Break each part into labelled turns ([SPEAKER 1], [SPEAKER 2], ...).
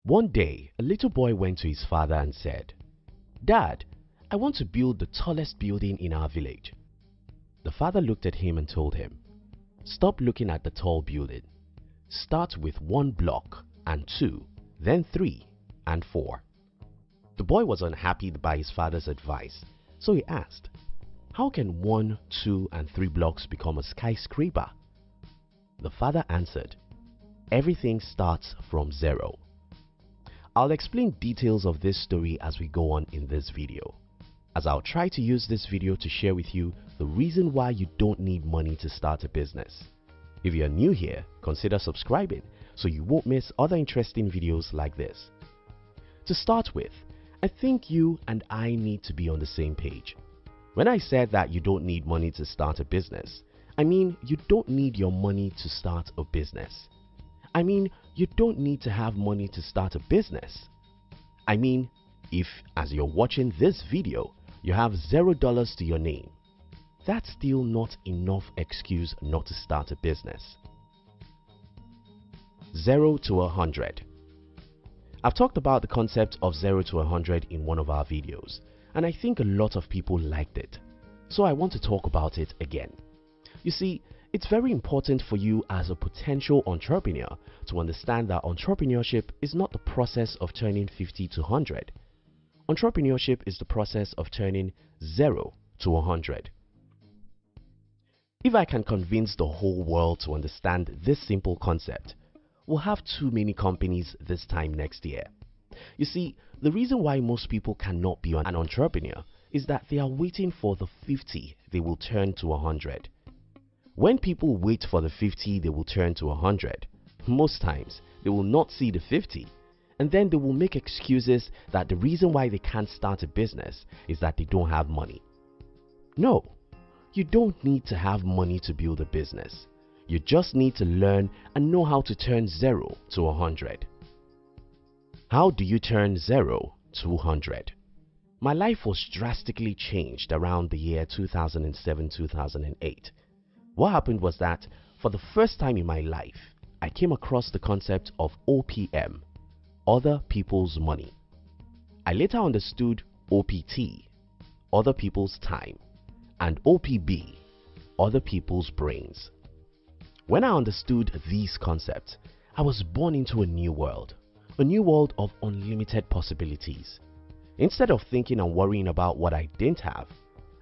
[SPEAKER 1] One day, a little boy went to his father and said, "Dad, I want to build the tallest building in our village." The father looked at him and told him, "Stop looking at the tall building. Start with 1 block and 2, then 3 and 4. The boy was unhappy by his father's advice, so he asked, "How can 1, 2 and 3 blocks become a skyscraper?" The father answered, "Everything starts from 0. I'll explain details of this story as we go on in this video, as I'll try to use this video to share with you the reason why you don't need money to start a business. If you're new here, consider subscribing so you won't miss other interesting videos like this. To start with, I think you and I need to be on the same page. When I said that you don't need money to start a business, I mean you don't need your money to start a business. I mean you don't need to have money to start a business. I mean, if as you're watching this video, you have $0 to your name, that's still not enough excuse not to start a business. 0 to 100. I've talked about the concept of 0 to 100 in one of our videos, and I think a lot of people liked it, so I want to talk about it again. You see, it's very important for you as a potential entrepreneur to understand that entrepreneurship is not the process of turning 50 to 100. Entrepreneurship is the process of turning 0 to 100. If I can convince the whole world to understand this simple concept, we'll have too many companies this time next year. You see, the reason why most people cannot be an entrepreneur is that they are waiting for the 50 they will turn to 100. When people wait for the 50 they will turn to 100, most times they will not see the 50, and then they will make excuses that the reason why they can't start a business is that they don't have money. No, you don't need to have money to build a business. You just need to learn and know how to turn 0 to 100. How do you turn 0 to 100? My life was drastically changed around the year 2007-2008. What happened was that for the first time in my life, I came across the concept of OPM, other people's money. I later understood OPT, other people's time, and OPB, other people's brains. When I understood these concepts, I was born into a new world of unlimited possibilities. Instead of thinking and worrying about what I didn't have,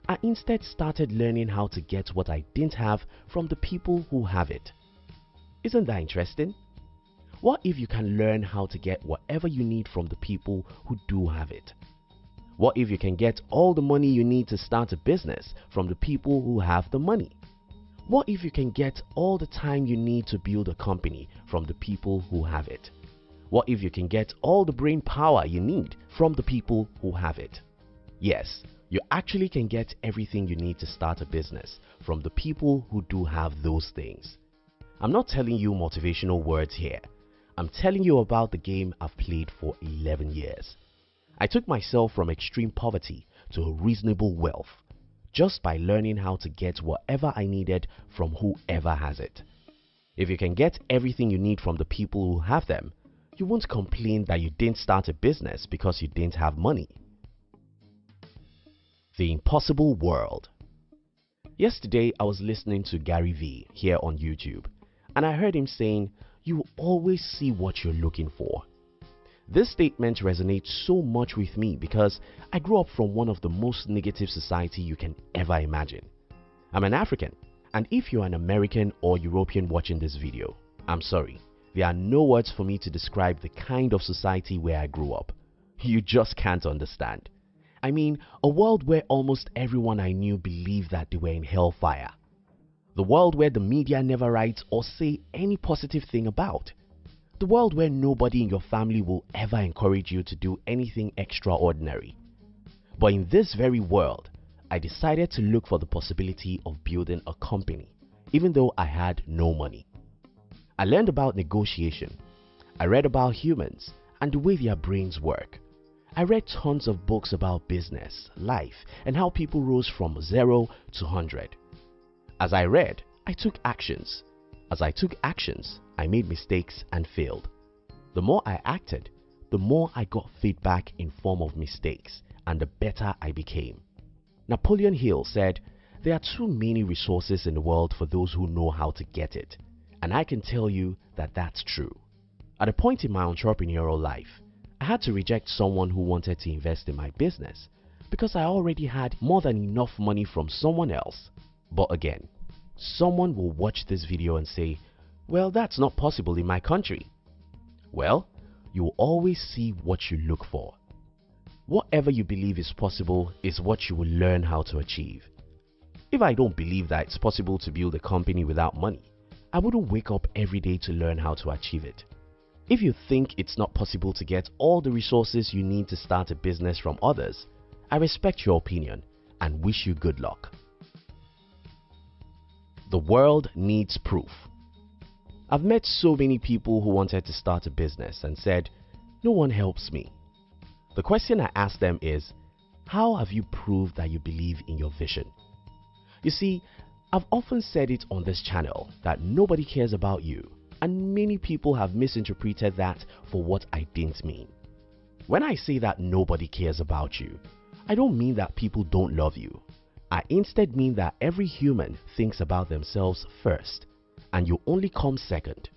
[SPEAKER 1] I instead started learning how to get what I didn't have from the people who have it. Isn't that interesting? What if you can learn how to get whatever you need from the people who do have it? What if you can get all the money you need to start a business from the people who have the money? What if you can get all the time you need to build a company from the people who have it? What if you can get all the brain power you need from the people who have it? Yes, you actually can get everything you need to start a business from the people who do have those things. I'm not telling you motivational words here. I'm telling you about the game I've played for 11 years. I took myself from extreme poverty to a reasonable wealth just by learning how to get whatever I needed from whoever has it. If you can get everything you need from the people who have them, you won't complain that you didn't start a business because you didn't have money. The impossible world. Yesterday I was listening to Gary Vee here on YouTube, and I heard him saying, "You always see what you're looking for." This statement resonates so much with me because I grew up from one of the most negative society you can ever imagine. I'm an African, and if you're an American or European watching this video, I'm sorry, there are no words for me to describe the kind of society where I grew up. You just can't understand. I mean, a world where almost everyone I knew believed that they were in hellfire. The world where the media never writes or say any positive thing about. The world where nobody in your family will ever encourage you to do anything extraordinary. But in this very world, I decided to look for the possibility of building a company, even though I had no money. I learned about negotiation. I read about humans and the way their brains work. I read tons of books about business, life, and how people rose from 0 to 100. As I read, I took actions. As I took actions, I made mistakes and failed. The more I acted, the more I got feedback in form of mistakes and the better I became. Napoleon Hill said, "There are too many resources in the world for those who know how to get it." And I can tell you that that's true. At a point in my entrepreneurial life, I had to reject someone who wanted to invest in my business because I already had more than enough money from someone else. But again, someone will watch this video and say, "Well, that's not possible in my country." Well, you will always see what you look for. Whatever you believe is possible is what you will learn how to achieve. If I don't believe that it's possible to build a company without money, I wouldn't wake up every day to learn how to achieve it. If you think it's not possible to get all the resources you need to start a business from others, I respect your opinion and wish you good luck. The world needs proof. I've met so many people who wanted to start a business and said, "No one helps me." The question I ask them is, how have you proved that you believe in your vision? You see, I've often said it on this channel that nobody cares about you, and many people have misinterpreted that for what I didn't mean. When I say that nobody cares about you, I don't mean that people don't love you. I instead mean that every human thinks about themselves first, and you only come second.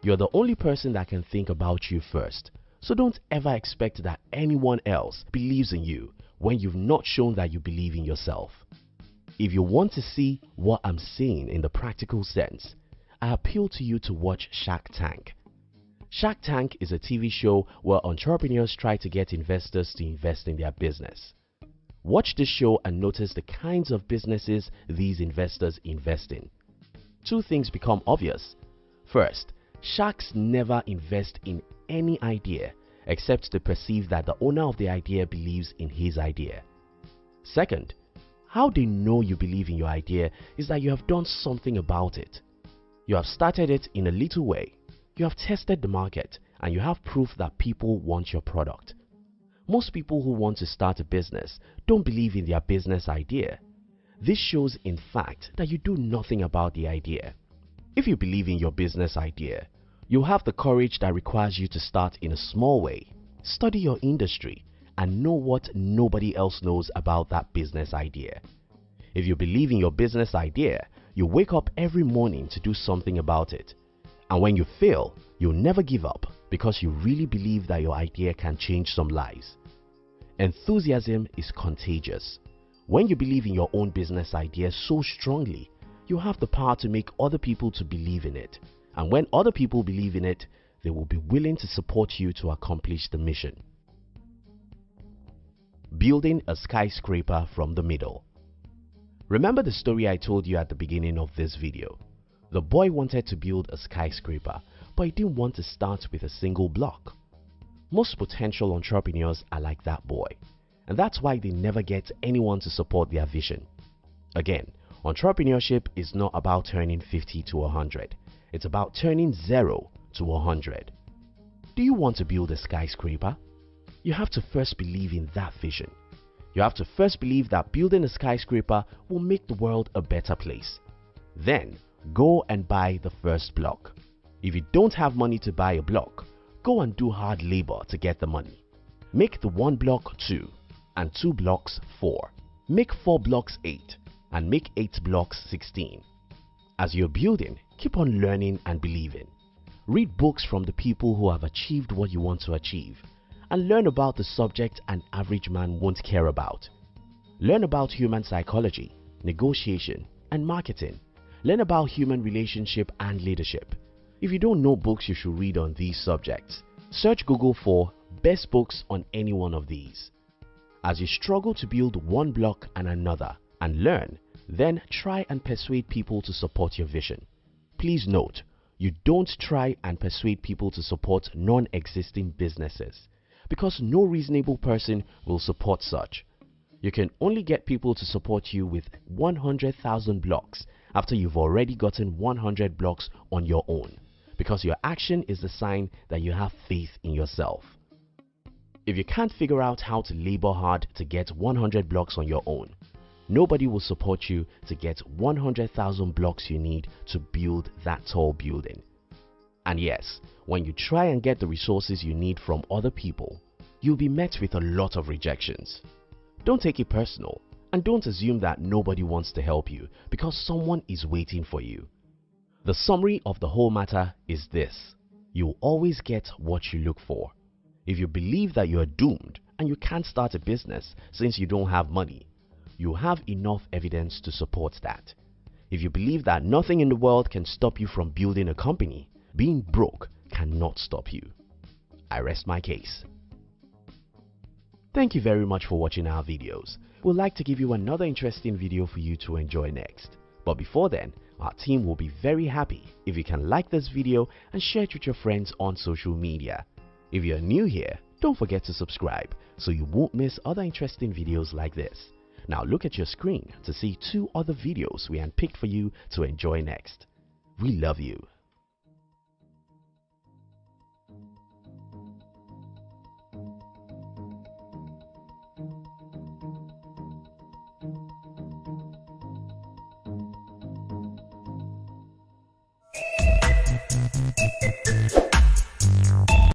[SPEAKER 1] You're the only person that can think about you first, so don't ever expect that anyone else believes in you when you've not shown that you believe in yourself. If you want to see what I'm saying in the practical sense, I appeal to you to watch Shark Tank. Shark Tank is a TV show where entrepreneurs try to get investors to invest in their business. Watch this show and notice the kinds of businesses these investors invest in. Two things become obvious. First, sharks never invest in any idea except to perceive that the owner of the idea believes in his idea. Second, how they know you believe in your idea is that you have done something about it. You have started it in a little way, you have tested the market, and you have proof that people want your product. Most people who want to start a business don't believe in their business idea. This shows in fact that you do nothing about the idea. If you believe in your business idea, you have the courage that requires you to start in a small way, study your industry, and know what nobody else knows about that business idea. If you believe in your business idea, you wake up every morning to do something about it. And when you fail, you'll never give up because you really believe that your idea can change some lives. Enthusiasm is contagious. When you believe in your own business idea so strongly, you have the power to make other people to believe in it. And when other people believe in it, they will be willing to support you to accomplish the mission. Building a skyscraper from the middle. Remember the story I told you at the beginning of this video? The boy wanted to build a skyscraper, but he didn't want to start with a single block. Most potential entrepreneurs are like that boy, and that's why they never get anyone to support their vision. Again, entrepreneurship is not about turning 50 to 100. It's about turning 0 to 100. Do you want to build a skyscraper? You have to first believe in that vision. You have to first believe that building a skyscraper will make the world a better place. Then, go and buy the first block. If you don't have money to buy a block, go and do hard labor to get the money. Make the 1 block 2, and 2 blocks 4. Make 4 blocks 8, and make 8 blocks 16. As you're building, keep on learning and believing. Read books from the people who have achieved what you want to achieve, and learn about the subject an average man won't care about. Learn about human psychology, negotiation, and marketing. Learn about human relationship and leadership. If you don't know books you should read on these subjects, search Google for best books on any one of these. As you struggle to build one block and another and learn, then try and persuade people to support your vision. Please note, you don't try and persuade people to support non-existing businesses, because no reasonable person will support such. You can only get people to support you with 100,000 blocks after you've already gotten 100 blocks on your own, because your action is the sign that you have faith in yourself. If you can't figure out how to labor hard to get 100 blocks on your own, nobody will support you to get 100,000 blocks you need to build that tall building. And yes, when you try and get the resources you need from other people, you'll be met with a lot of rejections. Don't take it personal, and don't assume that nobody wants to help you because someone is waiting for you. The summary of the whole matter is this: you'll always get what you look for. If you believe that you are doomed and you can't start a business since you don't have money, you have enough evidence to support that. If you believe that nothing in the world can stop you from building a company, being broke cannot stop you. I rest my case. Thank you very much for watching our videos. We'd like to give you another interesting video for you to enjoy next. But before then, our team will be very happy if you can like this video and share it with your friends on social media. If you're new here, don't forget to subscribe so you won't miss other interesting videos like this. Now look at your screen to see 2 other videos we handpicked for you to enjoy next. We love you.